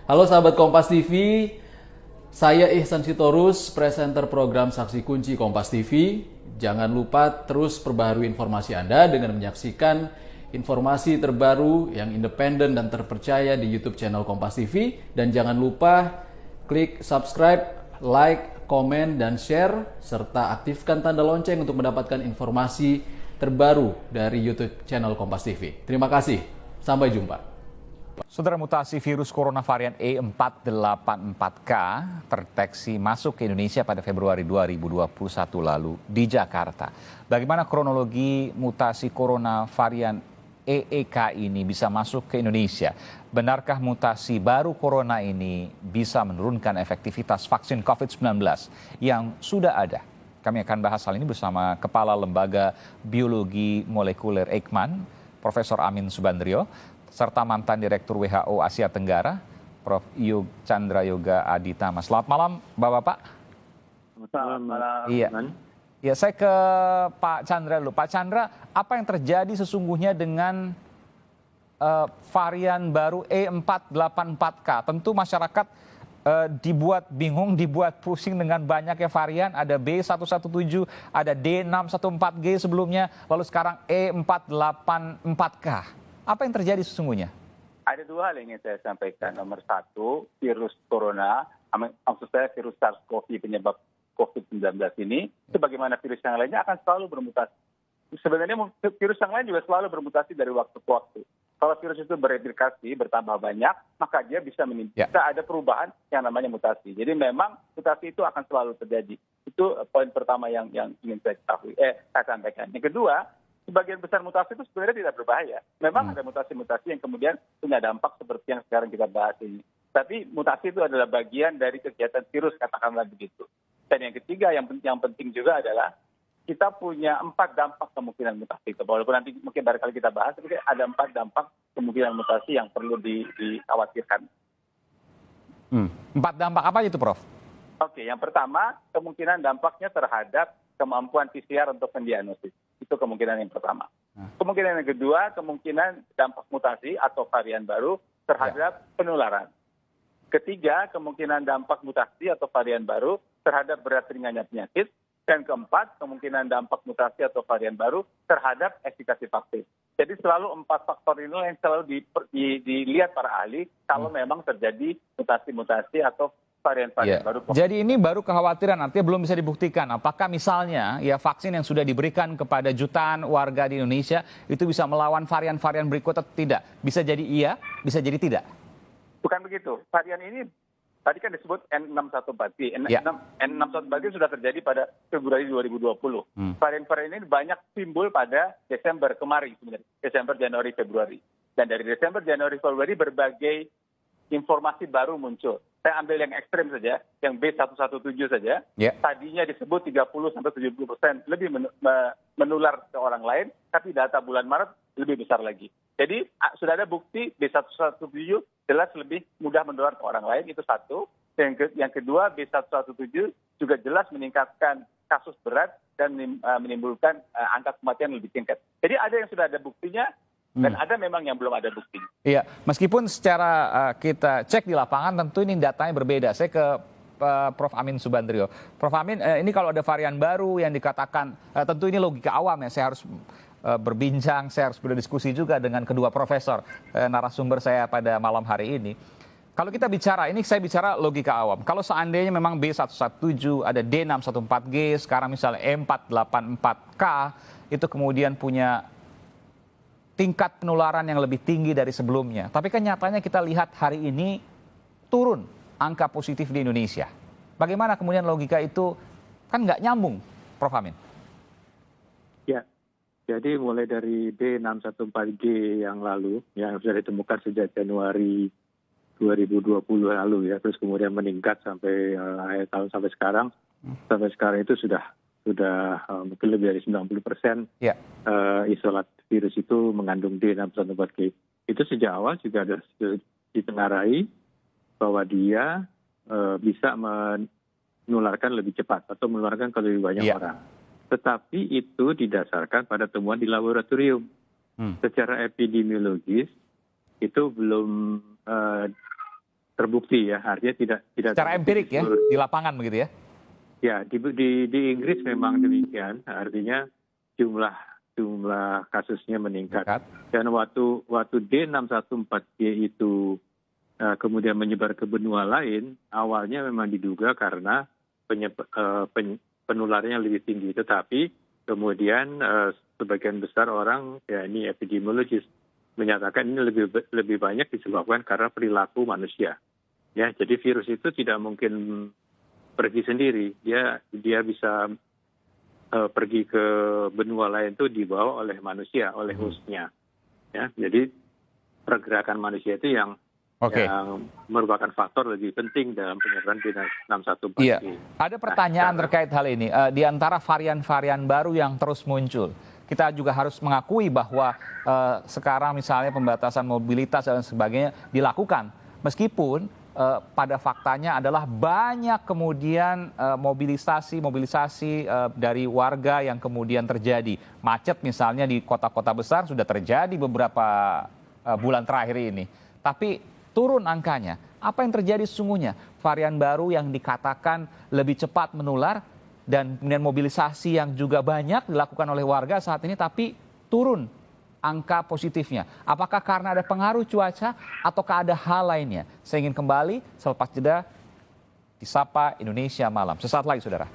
Halo sahabat Kompas TV, saya Ihsan Sitorus, presenter program Saksi Kunci Kompas TV. Jangan lupa terus perbaharui informasi Anda dengan menyaksikan informasi terbaru yang independen dan terpercaya di YouTube channel Kompas TV. Dan jangan lupa klik subscribe, like, komen, dan share, serta aktifkan tanda lonceng untuk mendapatkan informasi terbaru dari YouTube channel Kompas TV. Terima kasih, sampai jumpa. Saudara, mutasi virus corona varian E484K terdeteksi masuk ke Indonesia pada Februari 2021 lalu di Jakarta. Bagaimana kronologi mutasi corona varian EEK ini bisa masuk ke Indonesia? Benarkah mutasi baru corona ini bisa menurunkan efektivitas vaksin COVID-19 yang sudah ada? Kami akan bahas hal ini bersama Kepala Lembaga Biologi Molekuler Eijkman, Profesor Amin Subandrio, serta mantan Direktur WHO Asia Tenggara, Prof. Chandra Yoga Aditama. Selamat malam, Bapak-Bapak. Selamat malam. Iya. Ya, saya ke Pak Chandra dulu. Pak Chandra, apa yang terjadi sesungguhnya dengan varian baru E484K? Tentu masyarakat dibuat bingung, dibuat pusing dengan banyaknya varian. Ada B117, ada D614G sebelumnya, lalu sekarang E484K. Apa yang terjadi sesungguhnya? Ada dua hal yang ingin saya sampaikan. Nomor satu, virus corona, maksud saya virus SARS-CoV penyebab COVID-19 ini, sebagaimana virus yang lainnya akan selalu bermutasi. Sebenarnya virus yang lain juga selalu bermutasi dari waktu ke waktu. Kalau virus itu bereplikasi, bertambah banyak, maka dia bisa menimbulkan ada perubahan yang namanya mutasi. Jadi memang mutasi itu akan selalu terjadi. Itu poin pertama yang ingin saya sampaikan. Yang kedua, sebagian besar mutasi itu sebenarnya tidak berbahaya. Memang ada mutasi-mutasi yang kemudian punya dampak seperti yang sekarang kita bahas ini. Tapi mutasi itu adalah bagian dari kegiatan virus, katakanlah begitu. Dan yang ketiga, yang penting juga adalah kita punya 4 dampak kemungkinan mutasi itu. Walaupun nanti mungkin barangkali kita bahas, tapi ada 4 dampak kemungkinan mutasi yang perlu dikhawatirkan. 4 dampak apa itu, Prof? Oke, yang pertama, kemungkinan dampaknya terhadap kemampuan PCR untuk mendiagnosis. Itu kemungkinan yang pertama. Kemungkinan yang kedua, kemungkinan dampak mutasi atau varian baru terhadap penularan. Ketiga, kemungkinan dampak mutasi atau varian baru terhadap berat ringannya penyakit. Dan keempat, kemungkinan dampak mutasi atau varian baru terhadap efikasi vaksin. Jadi selalu 4 faktor ini yang selalu dilihat para ahli kalau memang terjadi mutasi-mutasi atau varian-varian baru. Jadi ini baru kekhawatiran, artinya belum bisa dibuktikan. Apakah misalnya ya vaksin yang sudah diberikan kepada jutaan warga di Indonesia itu bisa melawan varian-varian berikut atau tidak? Bisa jadi iya, bisa jadi tidak. Bukan begitu. Varian ini tadi kan disebut N614G. N614G sudah terjadi pada Februari 2020. Varian-varian ini banyak timbul pada Desember kemarin sebenarnya. Desember, Januari, Februari. Dan dari Desember, Januari, Februari berbagai informasi baru muncul. Saya ambil yang ekstrem saja, yang B117 saja. Tadinya disebut 30-70% lebih menular ke orang lain, tapi data bulan Maret lebih besar lagi. Jadi sudah ada bukti B117 jelas lebih mudah menular ke orang lain, itu satu. Yang kedua, B117 juga jelas meningkatkan kasus berat dan menimbulkan angka kematian lebih tingkat. Jadi ada yang sudah ada buktinya, dan ada memang yang belum ada bukti. Iya, meskipun secara kita cek di lapangan tentu ini datanya berbeda. Saya ke Prof. Amin Subandrio. Prof. Amin, ini kalau ada varian baru yang dikatakan, tentu ini logika awam ya, saya harus berbincang, saya harus berdiskusi juga dengan kedua profesor narasumber saya pada malam hari ini. Kalau kita bicara, ini saya bicara logika awam. Kalau seandainya memang B117, ada D614G, sekarang misalnya E484K, itu kemudian punya tingkat penularan yang lebih tinggi dari sebelumnya. Tapi kan nyatanya kita lihat hari ini turun angka positif di Indonesia. Bagaimana kemudian logika itu kan nggak nyambung, Prof. Amin? Ya, jadi mulai dari D614G yang lalu, yang sudah ditemukan sejak Januari 2020 lalu ya, terus kemudian meningkat sampai akhir tahun sampai sekarang. Sampai sekarang itu sudah mungkin lebih dari 90% isolat virus itu mengandung D614G. Itu sejak awal juga ada ditengarai bahwa dia bisa menularkan lebih cepat atau menularkan ke lebih banyak orang. Tetapi itu didasarkan pada temuan di laboratorium. Secara epidemiologis itu belum terbukti ya, artinya tidak Secara empirik ya, di lapangan begitu ya? Ya, di Inggris memang demikian, artinya jumlah kasusnya meningkat. Dan waktu D614G itu kemudian menyebar ke benua lain, awalnya memang diduga karena penularannya lebih tinggi, tetapi kemudian sebagian besar orang, ya ini epidemiologis, menyatakan ini lebih banyak disebabkan karena perilaku manusia. Ya, jadi virus itu tidak mungkin pergi sendiri, dia bisa pergi ke benua lain itu dibawa oleh manusia, oleh hostnya. Ya, jadi pergerakan manusia itu yang merupakan faktor lebih penting dalam penyebaran B614G. Iya. Ada pertanyaan terkait hal ini. Di antara varian-varian baru yang terus muncul, kita juga harus mengakui bahwa sekarang misalnya pembatasan mobilitas dan sebagainya dilakukan. Meskipun pada faktanya adalah banyak kemudian mobilisasi dari warga yang kemudian terjadi. Macet misalnya di kota-kota besar sudah terjadi beberapa bulan terakhir ini. Tapi turun angkanya. Apa yang terjadi sesungguhnya? Varian baru yang dikatakan lebih cepat menular dan kemudian mobilisasi yang juga banyak dilakukan oleh warga saat ini, tapi turun angka positifnya. Apakah karena ada pengaruh cuaca ataukah ada hal lainnya? Saya ingin kembali selepas jeda di Sapa Indonesia Malam. Sesaat lagi, saudara.